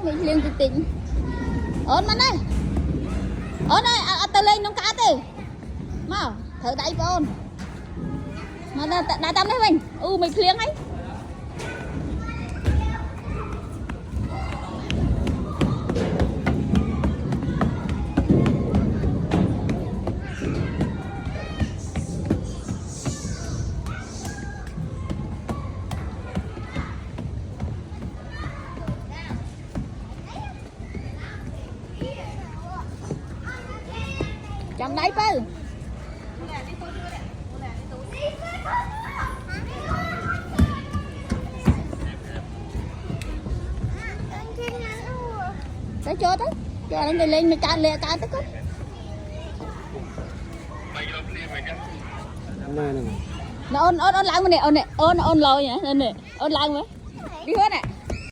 mình liền từ tỉnh ôn mà đây ôn ơi tao lên nông cá đi mà thở đáy ôn mà đã tắm đấy mình mình liền ấy trong đấy chứ cái cho đấy cho anh lên mình cạn lẹ cạn tất cả nó ôn lại mà này ôn lôi nhỉ này ôn lại mà đi hết này